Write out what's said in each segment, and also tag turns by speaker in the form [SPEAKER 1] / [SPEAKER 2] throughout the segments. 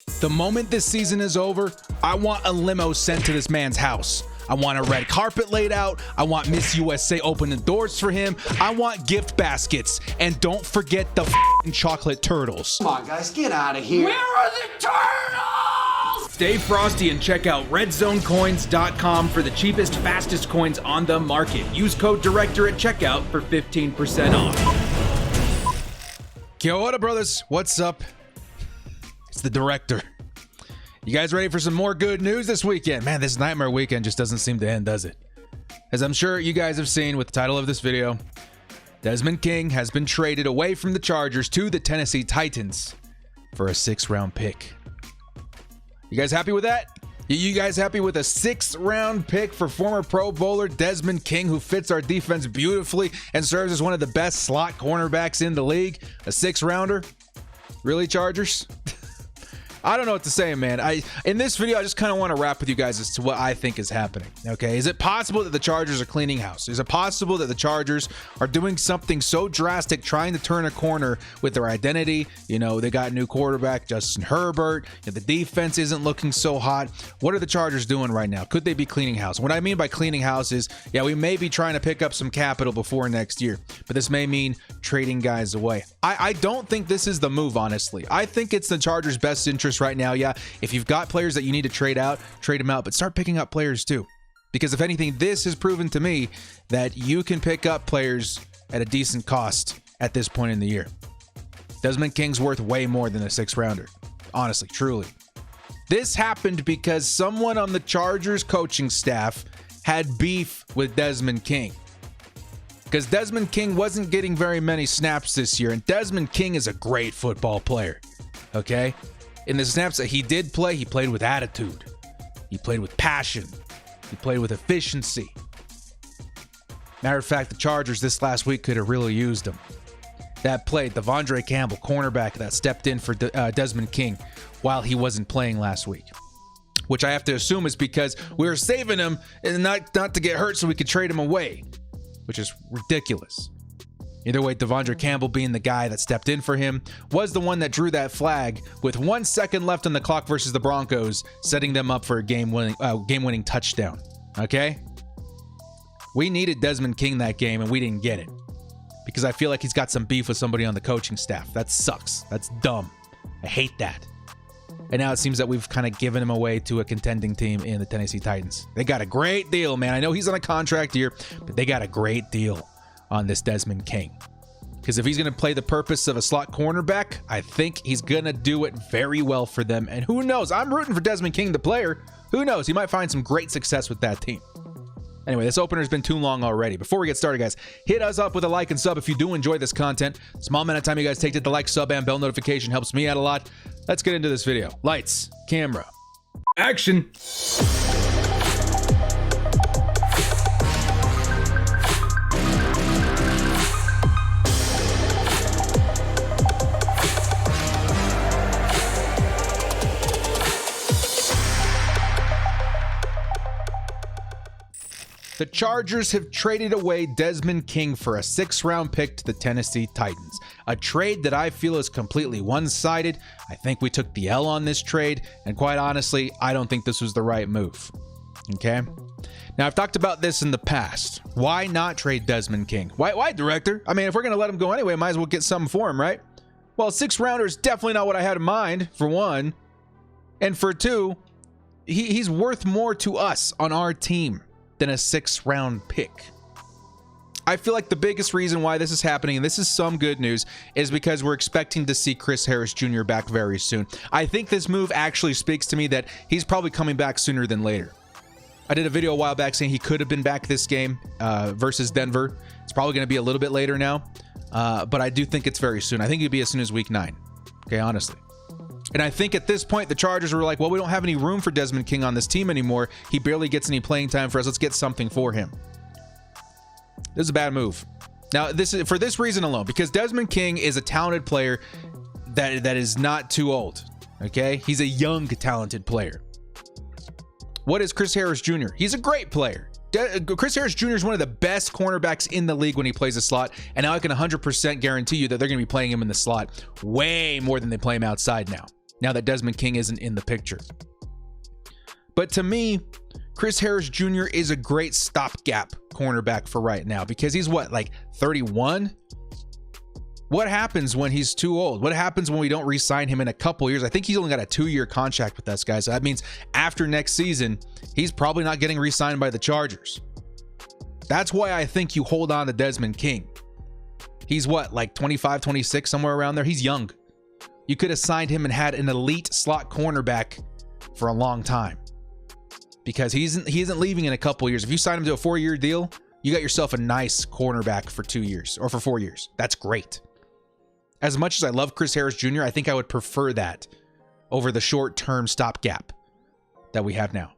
[SPEAKER 1] The moment this season is over, I want a limo sent to this man's house. I want a red carpet laid out. I want Miss USA opening doors for him. I want gift baskets. And don't forget the chocolate turtles.
[SPEAKER 2] Come on, guys, get out of here.
[SPEAKER 3] Where are the turtles?
[SPEAKER 4] Stay frosty and check out redzonecoins.com for the cheapest, fastest coins on the market. Use code DIRECTOR at checkout for 15% off.
[SPEAKER 1] Kia ora, brothers. What's up? It's the director. You guys ready for some more good news this weekend? Man, this nightmare weekend just doesn't seem to end, does it? As I'm sure you guys have seen with the title of this video, Desmond King has been traded away from the Chargers to the Tennessee Titans for a 6th-round pick. You guys happy with that? You guys happy with a 6th-round pick for former Pro Bowler Desmond King, who fits our defense beautifully and serves as one of the best slot cornerbacks in the league? A 6th-rounder? Really, Chargers? I don't know what to say, man. In this video, I just kind of want to wrap with you guys as to what I think is happening. Okay, is it possible that the Chargers are cleaning house? Is it possible that the Chargers are doing something so drastic, trying to turn a corner with their identity? You know, they got a new quarterback, Justin Herbert. The defense isn't looking so hot. What are the Chargers doing right now? Could they be cleaning house? What I mean by cleaning house is, yeah, we may be trying to pick up some capital before next year, but this may mean trading guys away. I don't think this is the move, honestly. I think it's the Chargers' best interest right now. Yeah, if you've got players that you need to trade them out, but start picking up players too, because if anything, this has proven to me that you can pick up players at a decent cost at this point in the year. Desmond King's worth way more than a 6th-rounder, honestly, truly. This happened because someone on the Chargers coaching staff had beef with Desmond King, because Desmond King wasn't getting very many snaps this year, and Desmond King is a great football player. Okay, in the snaps that he did play, he played with attitude. He played with passion. He played with efficiency. Matter of fact, the Chargers this last week could have really used him. That play, Devondre Campbell, cornerback that stepped in for Desmond King while he wasn't playing last week, which I have to assume is because we were saving him and not to get hurt so we could trade him away, which is ridiculous. Either way, Devondre Campbell, being the guy that stepped in for him, was the one that drew that flag with 1 second left on the clock versus the Broncos, setting them up for a game-winning touchdown. Okay? We needed Desmond King that game, and we didn't get it, because I feel like he's got some beef with somebody on the coaching staff. That sucks. That's dumb. I hate that. And now it seems that we've kind of given him away to a contending team in the Tennessee Titans. They got a great deal, man. I know he's on a contract year, but they got a great deal on this Desmond King, because if he's going to play the purpose of a slot cornerback, I think he's going to do it very well for them. And who knows? I'm rooting for Desmond King, the player. Who knows? He might find some great success with that team. Anyway, this opener's been too long already. Before we get started, guys, hit us up with a like and sub if you do enjoy this content. Small amount of time you guys take to hit the like, sub, and bell notification helps me out a lot. Let's get into this video. Lights, camera,
[SPEAKER 4] Action!
[SPEAKER 1] The Chargers have traded away Desmond King for a 6th-round pick to the Tennessee Titans. A trade that I feel is completely one-sided. I think we took the L on this trade, and quite honestly, I don't think this was the right move. Okay? Now, I've talked about this in the past. Why not trade Desmond King? Why, director? I mean, if we're going to let him go anyway, might as well get something for him, right? Well, 6th-rounder is definitely not what I had in mind, for one. And for two, he's worth more to us on our team than a 6th-round pick. I feel like the biggest reason why this is happening, and this is some good news, is because we're expecting to see Chris Harris Jr. back very soon. I think this move actually speaks to me that he's probably coming back sooner than later. I did a video a while back saying he could have been back this game versus Denver. It's probably going to be a little bit later now, but I do think it's very soon. I think it'd be as soon as week 9. Okay, honestly. And I think at this point, the Chargers were like, well, we don't have any room for Desmond King on this team anymore. He barely gets any playing time for us. Let's get something for him. This is a bad move. Now, this is for this reason alone, because Desmond King is a talented player that is not too old. Okay? He's a young, talented player. What is Chris Harris Jr.? He's a great player. Chris Harris Jr. is one of the best cornerbacks in the league when he plays a slot, and now I can 100% guarantee you that they're going to be playing him in the slot way more than they play him outside now. now that Desmond King isn't in the picture. But to me, Chris Harris Jr. is a great stopgap cornerback for right now because he's what, like 31? What happens when he's too old? What happens when we don't re-sign him in a couple years? I think he's only got a 2-year contract with us, guys. So that means after next season, he's probably not getting re-signed by the Chargers. That's why I think you hold on to Desmond King. He's what, like 25, 26, somewhere around there? He's young. You could have signed him and had an elite slot cornerback for a long time because he isn't leaving in a couple years. If you sign him to a 4-year deal, you got yourself a nice cornerback for 2 years or for 4 years. That's great. As much as I love Chris Harris Jr., I think I would prefer that over the short-term stopgap that we have now.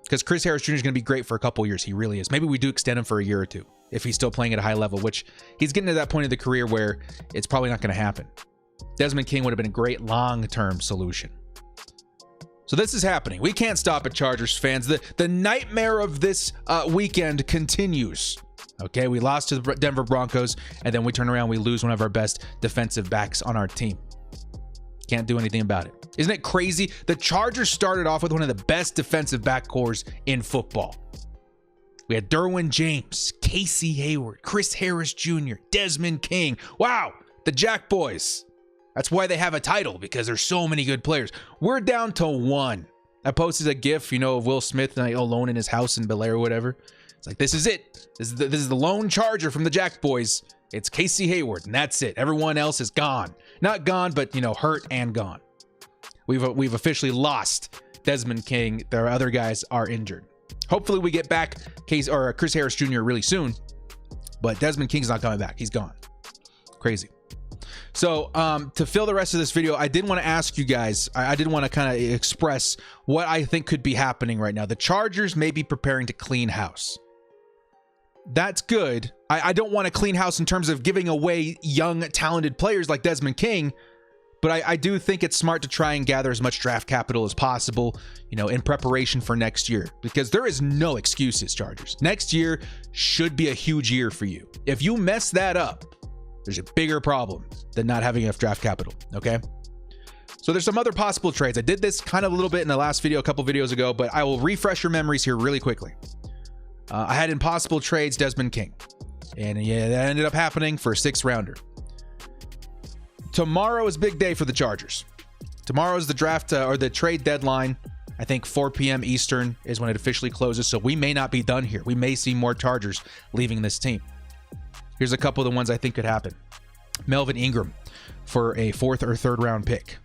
[SPEAKER 1] Because Chris Harris Jr. is going to be great for a couple years. He really is. Maybe we do extend him for a year or two if he's still playing at a high level, which he's getting to that point of the career where it's probably not going to happen. Desmond King would have been a great long-term solution. So this is happening. We can't stop it, Chargers fans. The nightmare of this weekend continues. Okay, we lost to the Denver Broncos, and then we turn around, we lose one of our best defensive backs on our team. Can't do anything about it. Isn't it crazy? The Chargers started off with one of the best defensive back cores in football. We had Derwin James, Casey Hayward, Chris Harris Jr., Desmond King. Wow, the Jack Boys. That's why they have a title, because there's so many good players. We're down to one. I posted a GIF, of Will Smith alone in his house in Bel Air or whatever. It's like, this is it. This is the lone Charger from the Jack Boys. It's Casey Hayward, and that's it. Everyone else is gone. Not gone, but, hurt and gone. We've officially lost Desmond King. Their other guys are injured. Hopefully we get back Chris Harris Jr. really soon, but Desmond King's not coming back. He's gone. Crazy. So to fill the rest of this video, I did want to ask you guys, I did want to kind of express what I think could be happening right now. The Chargers may be preparing to clean house. That's good. I don't want to clean house in terms of giving away young, talented players like Desmond King, but I do think it's smart to try and gather as much draft capital as possible, in preparation for next year, because there is no excuses, Chargers. Next year should be a huge year for you. If you mess that up, there's a bigger problem than not having enough draft capital, okay? So there's some other possible trades. I did this kind of a little bit in the last video, a couple videos ago, but I will refresh your memories here really quickly. I had impossible trades Desmond King, and yeah, that ended up happening for a 6th rounder. Tomorrow is big day for the Chargers. Tomorrow is the draft or the trade deadline. I think 4 p.m. Eastern is when it officially closes, so we may not be done here. We may see more Chargers leaving this team. Here's a couple of the ones I think could happen. Melvin Ingram for a 4th or 3rd round pick.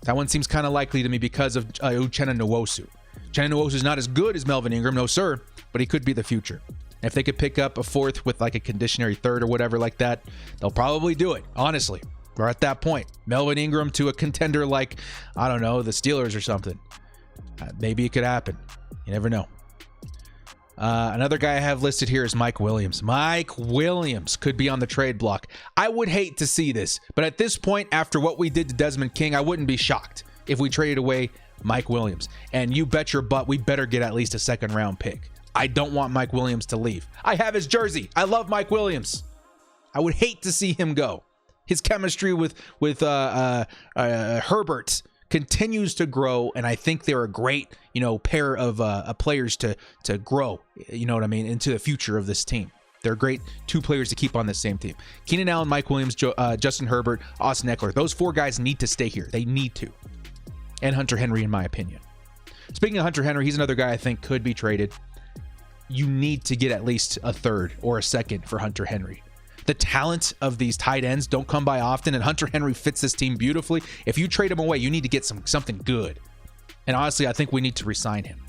[SPEAKER 1] That one seems kind of likely to me because of Uchenna Nwosu. Uchenna Nwosu is not as good as Melvin Ingram, no sir, but he could be the future. If they could pick up a 4th with like a conditionary 3rd or whatever like that, they'll probably do it, honestly. We're at that point. Melvin Ingram to a contender like, I don't know, the Steelers or something. Maybe it could happen. You never know. Another guy I have listed here is Mike Williams. Mike Williams could be on the trade block. I would hate to see this, but at this point, after what we did to Desmond King, I wouldn't be shocked if we traded away Mike Williams. And you bet your butt we better get at least a 2nd round pick. I don't want Mike Williams to leave. I have his jersey. I love Mike Williams. I would hate to see him go. His chemistry with Herbert continues to grow, and I think they're a great, pair of players to grow, into the future of this team. They're great 2 players to keep on this same team. Keenan Allen, Mike Williams, Justin Herbert, Austin Eckler. Those 4 guys need to stay here. They need to. And Hunter Henry, in my opinion. Speaking of Hunter Henry, he's another guy I think could be traded. You need to get at least a 3rd or a 2nd for Hunter Henry. The talent of these tight ends don't come by often, and Hunter Henry fits this team beautifully. If you trade him away, you need to get something good. And honestly, I think we need to re-sign him.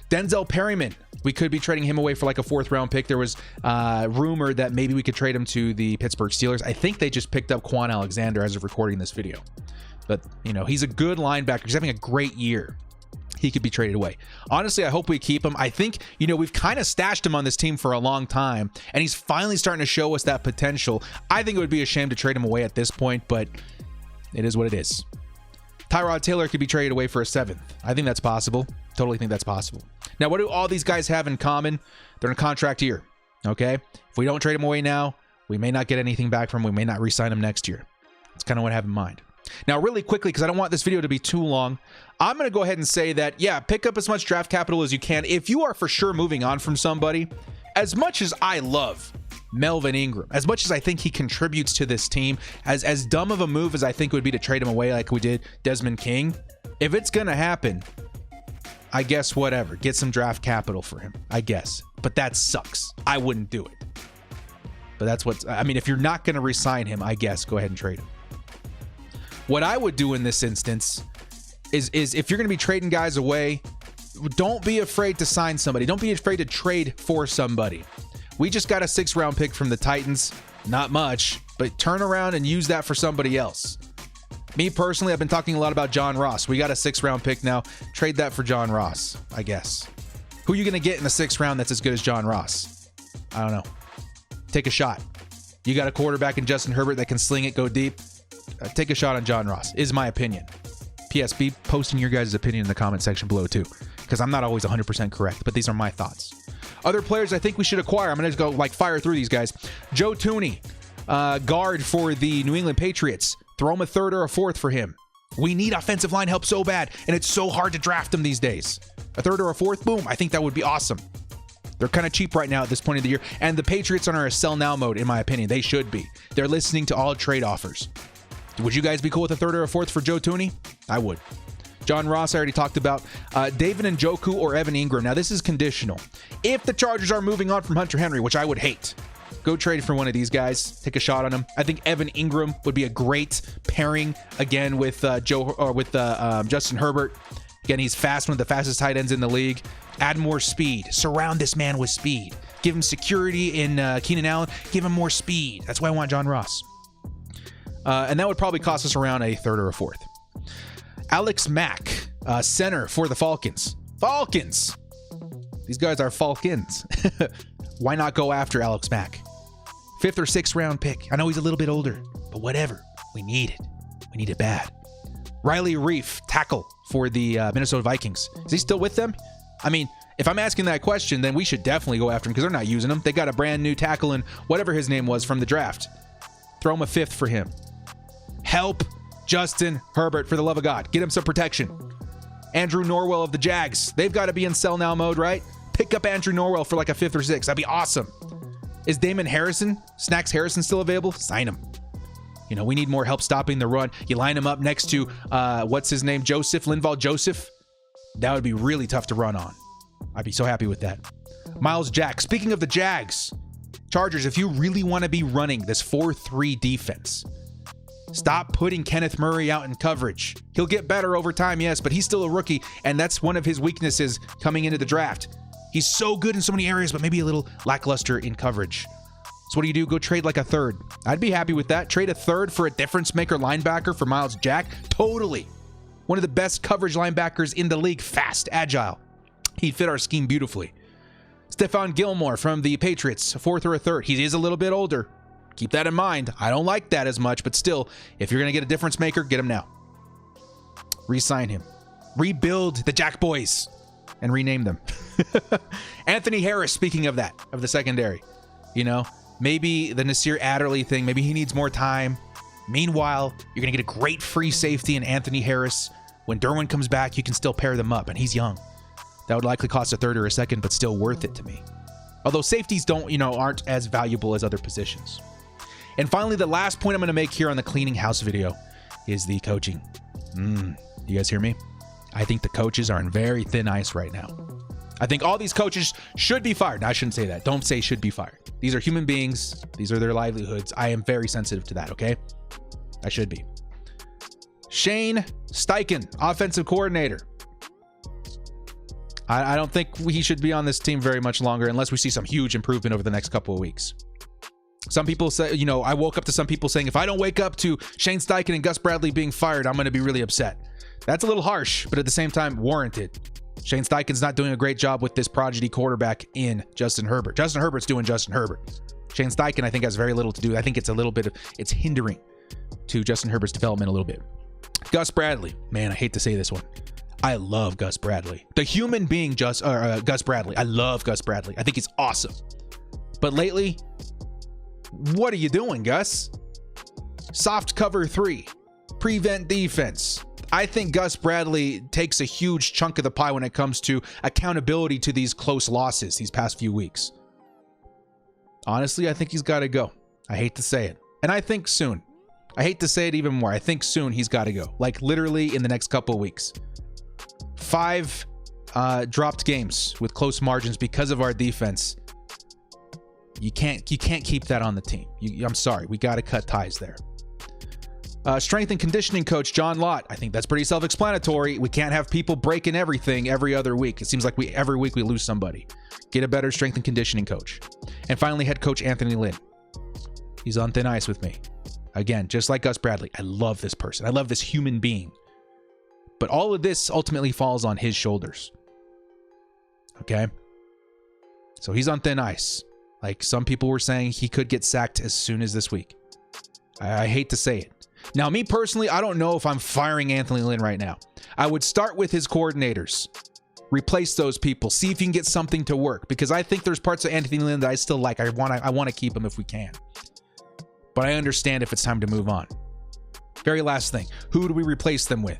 [SPEAKER 1] Denzel Perryman, we could be trading him away for like a 4th round pick. There was rumor that maybe we could trade him to the Pittsburgh Steelers. I think they just picked up Quan Alexander as of recording this video. But, he's a good linebacker. He's having a great year. He could be traded away. Honestly, I hope we keep him. I think, we've kind of stashed him on this team for a long time, and he's finally starting to show us that potential. I think it would be a shame to trade him away at this point, but it is what it is. Tyrod Taylor could be traded away for a 7th. I think that's possible. Totally think that's possible. Now, what do all these guys have in common? They're in a contract year, okay? If we don't trade him away now, we may not get anything back from him. We may not re-sign him next year. That's kind of what I have in mind. Now, really quickly, because I don't want this video to be too long, I'm going to go ahead and say that, yeah, pick up as much draft capital as you can. If you are for sure moving on from somebody, as much as I love Melvin Ingram, as much as I think he contributes to this team, as dumb of a move as I think it would be to trade him away like we did Desmond King, if it's going to happen, I guess whatever. Get some draft capital for him, I guess. But that sucks. I wouldn't do it. But that's what, I mean, if you're not going to re-sign him, I guess go ahead and trade him. What I would do in this instance is if you're going to be trading guys away, don't be afraid to sign somebody. Don't be afraid to trade for somebody. We just got a 6th-round pick from the Titans. Not much, but turn around and use that for somebody else. Me personally, I've been talking a lot about John Ross. We got a 6th-round pick now. Trade that for John Ross, I guess. Who are you going to get in the 6th round that's as good as John Ross? I don't know. Take a shot. You got a quarterback in Justin Herbert that can sling it, go deep. Take a shot on John Ross, is my opinion. P.S. Be posting your guys' opinion in the comment section below, too, because I'm not always 100% correct, but these are my thoughts. Other players I think we should acquire. I'm going to just go fire through these guys. Joe Tooney, guard for the New England Patriots. Throw him a 3rd or a 4th for him. We need offensive line help so bad, and it's so hard to draft them these days. A 3rd or a 4th, boom, I think that would be awesome. They're kind of cheap right now at this point of the year, and the Patriots are in a sell now mode, in my opinion. They should be. They're listening to all trade offers. Would you guys be cool with a 3rd or a 4th for Joe Tooney? I would. John Ross, I already talked about. David Njoku or Evan Ingram. Now, this is conditional. If the Chargers are moving on from Hunter Henry, which I would hate, go trade for one of these guys. Take a shot on him. I think Evan Ingram would be a great pairing again with Justin Herbert. Again, he's fast, one of the fastest tight ends in the league. Add more speed. Surround this man with speed. Give him security in Keenan Allen. Give him more speed. That's why I want John Ross. And that would probably cost us around a 3rd or a 4th. Alex Mack, center for the Falcons. Falcons! These guys are Falcons. Why not go after Alex Mack? 5th or 6th round pick. I know he's a little bit older, but whatever. We need it. We need it bad. Riley Reif, tackle for the Minnesota Vikings. Is he still with them? I mean, if I'm asking that question, then we should definitely go after him because they're not using him. They got a brand new tackle in whatever his name was from the draft. Throw him a 5th for him. Help Justin Herbert, for the love of God. Get him some protection. Andrew Norwell of the Jags. They've got to be in sell now mode, right? Pick up Andrew Norwell for like a 5th or 6th. That'd be awesome. Is Damon Harrison, Snacks Harrison, still available? Sign him. You know, we need more help stopping the run. You line him up next to, what's his name? Linval Joseph. That would be really tough to run on. I'd be so happy with that. Miles Jack. Speaking of the Jags, Chargers, if you really want to be running this 4-3 defense, stop putting Kenneth Murray out in coverage. He'll get better over time, yes, but he's still a rookie, and that's one of his weaknesses coming into the draft. He's so good in so many areas, but maybe a little lackluster in coverage. So what do? Go trade like a 3rd. I'd be happy with that. Trade a 3rd for a difference maker linebacker for Miles Jack. Totally. One of the best coverage linebackers in the league. Fast, agile. He'd fit our scheme beautifully. Stephon Gilmore from the Patriots, a 4th or a 3rd. He is a little bit older. Keep that in mind. I don't like that as much, but still, if you're going to get a difference maker, get him now. Re-sign him. Rebuild the Jack Boys and rename them. Anthony Harris, speaking of that, of the secondary. You know, maybe the Nasir Adderley thing, maybe he needs more time. Meanwhile, you're going to get a great free safety in Anthony Harris. When Derwin comes back, you can still pair them up, and he's young. That would likely cost a 3rd or a 2nd, but still worth it to me. Although safeties aren't as valuable as other positions. And finally, the last point I'm going to make here on the cleaning house video is the coaching. You guys hear me? I think the coaches are on very thin ice right now. I think all these coaches should be fired. No, I shouldn't say that. Don't say should be fired. These are human beings. These are their livelihoods. I am very sensitive to that, okay? I should be. Shane Steichen, offensive coordinator. I don't think he should be on this team very much longer unless we see some huge improvement over the next couple of weeks. Some people say, I woke up to some people saying, if I don't wake up to Shane Steichen and Gus Bradley being fired, I'm going to be really upset. That's a little harsh, but at the same time, warranted. Shane Steichen's not doing a great job with this prodigy quarterback in Justin Herbert. Justin Herbert's doing Justin Herbert. Shane Steichen, I think, has very little to do. I think it's hindering to Justin Herbert's development a little bit. Gus Bradley. Man, I hate to say this one. I love Gus Bradley. The human being Gus Bradley. I love Gus Bradley. I think he's awesome. But lately, what are you doing, Gus? Soft cover 3. prevent defense. I think Gus Bradley takes a huge chunk of the pie when it comes to accountability to these close losses these past few weeks. Honestly, I think he's got to go. I hate to say it. And I think soon. I hate to say it even more. I think soon he's got to go. Like literally in the next couple of weeks. 5 dropped games with close margins because of our defense. You can't keep that on the team. I'm sorry. We got to cut ties there. Strength and conditioning coach John Lott. I think that's pretty self-explanatory. We can't have people breaking everything every other week. It seems like every week we lose somebody. Get a better strength and conditioning coach. And finally, head coach Anthony Lynn. He's on thin ice with me. Again, just like Gus Bradley, I love this person. I love this human being. But all of this ultimately falls on his shoulders. Okay? So he's on thin ice. Like some people were saying, he could get sacked as soon as this week. I hate to say it. Now, me personally, I don't know if I'm firing Anthony Lynn right now. I would start with his coordinators. Replace those people. See if you can get something to work. Because I think there's parts of Anthony Lynn that I still like. I want to keep him if we can. But I understand if it's time to move on. Very last thing. Who do we replace them with?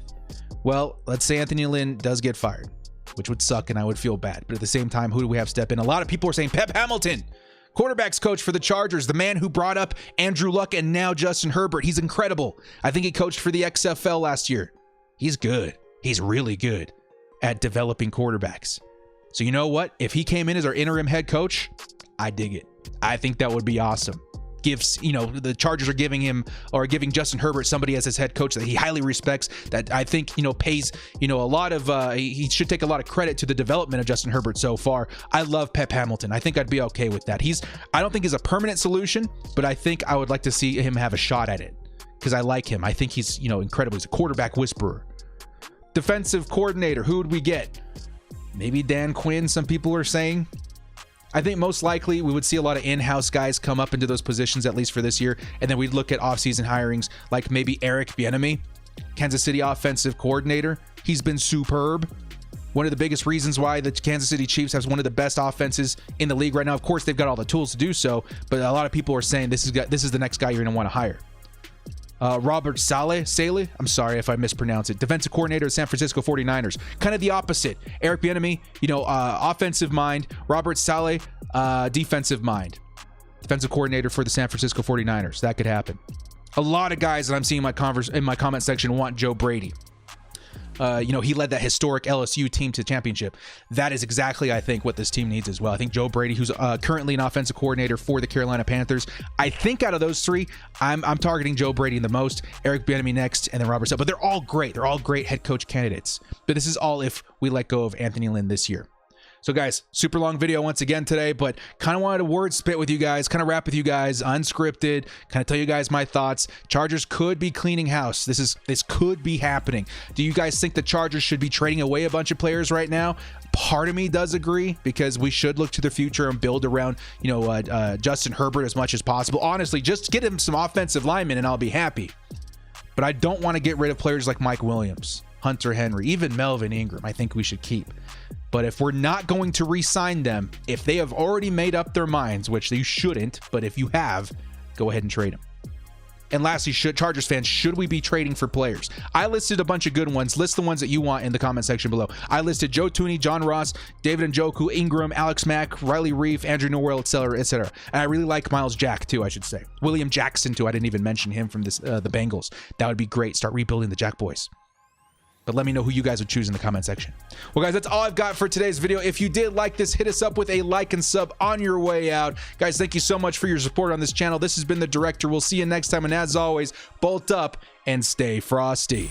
[SPEAKER 1] Well, let's say Anthony Lynn does get fired, which would suck and I would feel bad. But at the same time, who do we have step in? A lot of people are saying Pep Hamilton. Quarterbacks coach for the Chargers, the man who brought up Andrew Luck and now Justin Herbert. He's incredible. I think he coached for the XFL last year. He's good. He's really good at developing quarterbacks. So you know what? If he came in as our interim head coach, I dig it. I think that would be awesome. Gives, the Chargers are giving Justin Herbert somebody as his head coach that he highly respects, that I think, pays, a lot of, he should take a lot of credit to the development of Justin Herbert so far. I love Pep Hamilton. I think I'd be okay with that. I don't think he's a permanent solution, but I think I would like to see him have a shot at it because I like him. I think he's, incredible. He's a quarterback whisperer. Defensive coordinator, who would we get? Maybe Dan Quinn, some people are saying. I think most likely we would see a lot of in-house guys come up into those positions, at least for this year. And then we'd look at off-season hirings like maybe Eric Bieniemy, Kansas City offensive coordinator. He's been superb. One of the biggest reasons why the Kansas City Chiefs have one of the best offenses in the league right now. Of course, they've got all the tools to do so, but a lot of people are saying this is the next guy you're going to want to hire. Robert Saleh, I'm sorry if I mispronounce it, defensive coordinator of San Francisco 49ers. Kind of the opposite. Eric Bieniemy, offensive mind. Robert Saleh, defensive mind. Defensive coordinator for the San Francisco 49ers. That could happen. A lot of guys that I'm seeing in my comment section want Joe Brady. He led that historic LSU team to championship. That is exactly, I think, what this team needs as well. I think Joe Brady, who's currently an offensive coordinator for the Carolina Panthers, I think out of those three, I'm targeting Joe Brady the most, Eric Bieniemy next, and then Robert Saleh. But they're all great. They're all great head coach candidates. But this is all if we let go of Anthony Lynn this year. So guys, super long video once again today, but kind of wanted to word spit with you guys, kind of rap with you guys, unscripted, kind of tell you guys my thoughts. Chargers could be cleaning house. This could be happening. Do you guys think the Chargers should be trading away a bunch of players right now? Part of me does agree because we should look to the future and build around, Justin Herbert as much as possible. Honestly, just get him some offensive linemen and I'll be happy. But I don't want to get rid of players like Mike Williams, Hunter Henry, even Melvin Ingram. I think we should keep. But if we're not going to re-sign them, if they have already made up their minds, which you shouldn't, but if you have, go ahead and trade them. And lastly, Chargers fans, should we be trading for players? I listed a bunch of good ones. List the ones that you want in the comment section below. I listed Joe Thuney, John Ross, David Njoku, Ingram, Alex Mack, Riley Reef, Andrew Norwell, etc., etc. And I really like Miles Jack too, I should say. William Jackson too. I didn't even mention him from the Bengals. That would be great. Start rebuilding the Jack boys. But let me know who you guys would choose in the comment section. Well, guys, that's all I've got for today's video. If you did like this, hit us up with a like and sub on your way out. Guys, thank you so much for your support on this channel. This has been The Director. We'll see you next time. And as always, bolt up and stay frosty.